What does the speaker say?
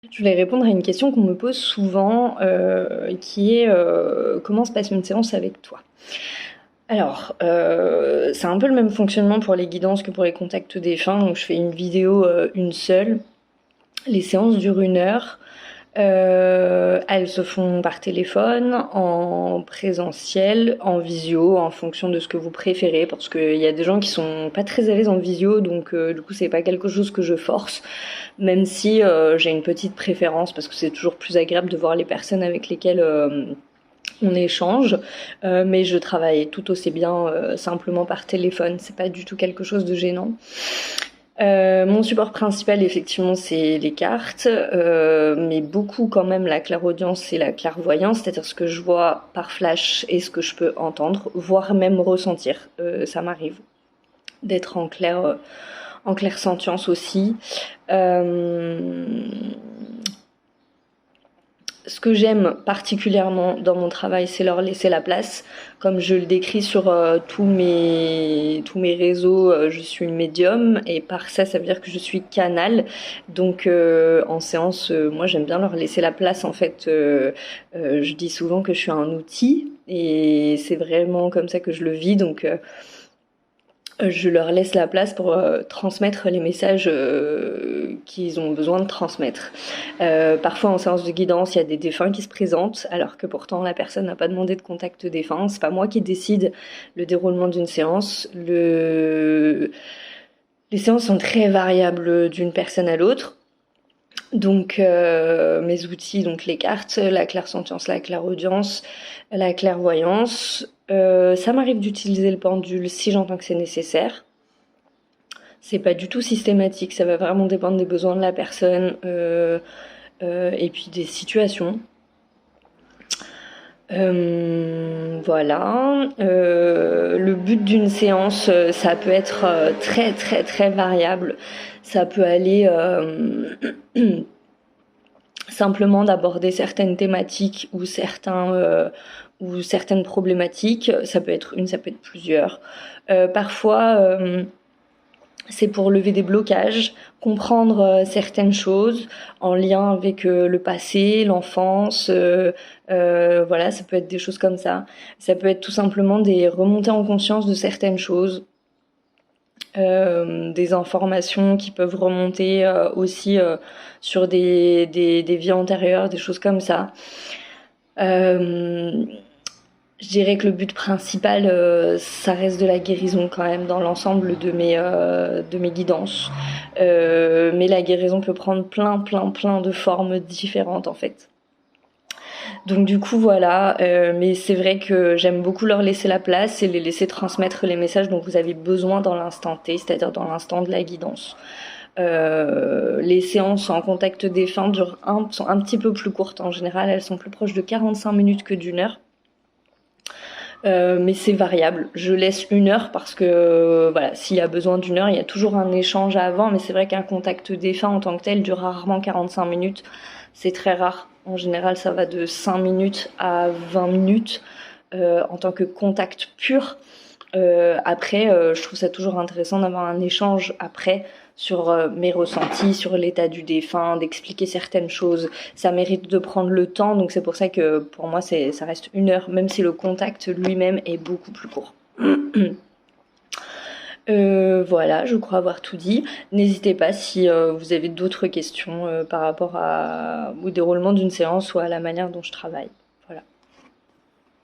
Je voulais répondre à une question qu'on me pose souvent, qui est comment se passe une séance avec toi? Alors, c'est un peu le même fonctionnement pour les guidances que pour les contacts défunts. Donc, je fais une vidéo, une seule. Les séances durent 1 heure. Elles se font par téléphone, en présentiel, en visio, en fonction de ce que vous préférez, parce qu'il y a des gens qui sont pas très à l'aise en visio, donc du coup c'est pas quelque chose que je force, même si j'ai une petite préférence, parce que c'est toujours plus agréable de voir les personnes avec lesquelles on échange, mais je travaille tout aussi bien simplement par téléphone, c'est pas du tout quelque chose de gênant. Mon support principal, effectivement, c'est les cartes, mais beaucoup quand même la clairaudience et la clairvoyance, c'est-à-dire ce que je vois par flash et ce que je peux entendre, voire même ressentir. Ça m'arrive d'être en clairsentience aussi. Euh, Ce que j'aime particulièrement dans mon travail, c'est leur laisser la place. Comme je le décris sur tous mes réseaux, je suis une médium et par ça, ça veut dire que je suis canal. Donc en séance, moi j'aime bien leur laisser la place. En fait, je dis souvent que je suis un outil et c'est vraiment comme ça que je le vis. Donc je leur laisse la place pour transmettre les messages qu'ils ont besoin de transmettre. Parfois en séance de guidance, il y a des défunts qui se présentent, alors que pourtant la personne n'a pas demandé de contact défunt. C'est pas moi qui décide le déroulement d'une séance. Les séances sont très variables d'une personne à l'autre. Donc mes outils, donc les cartes, la clairsentience, la clairaudience, la clairvoyance. Ça m'arrive d'utiliser le pendule si j'entends que c'est nécessaire. C'est pas du tout systématique, ça va vraiment dépendre des besoins de la personne et puis des situations. Voilà. Le but d'une séance, ça peut être très très très variable. Ça peut aller simplement d'aborder certaines thématiques ou certaines problématiques. Ça peut être une, ça peut être plusieurs. Parfois, c'est pour lever des blocages, comprendre certaines choses en lien avec le passé, l'enfance. Voilà, ça peut être des choses comme ça. Ça peut être tout simplement des remontées en conscience de certaines choses. Des informations qui peuvent remonter aussi sur des vies antérieures, des choses comme ça. Euh, je dirais que le but principal, ça reste de la guérison quand même dans l'ensemble de mes guidances. Mais la guérison peut prendre plein de formes différentes en fait. Donc du coup voilà, mais c'est vrai que j'aime beaucoup leur laisser la place et les laisser transmettre les messages dont vous avez besoin dans l'instant T, c'est-à-dire dans l'instant de la guidance. Les séances en contact défunt sont un petit peu plus courtes en général, elles sont plus proches de 45 minutes que d'1 heure. Mais c'est variable. Je laisse 1 heure parce que voilà, s'il y a besoin d'1 heure, il y a toujours un échange avant, mais c'est vrai qu'un contact défunt en tant que tel dure rarement 45 minutes. C'est très rare. En général, ça va de 5 minutes à 20 minutes en tant que contact pur. Après, je trouve ça toujours intéressant d'avoir un échange après sur mes ressentis, sur l'état du défunt, d'expliquer certaines choses. Ça mérite de prendre le temps, donc c'est pour ça que pour moi ça reste 1 heure, même si le contact lui-même est beaucoup plus court. Voilà, je crois avoir tout dit. N'hésitez pas si vous avez d'autres questions par rapport au déroulement d'une séance ou à la manière dont je travaille.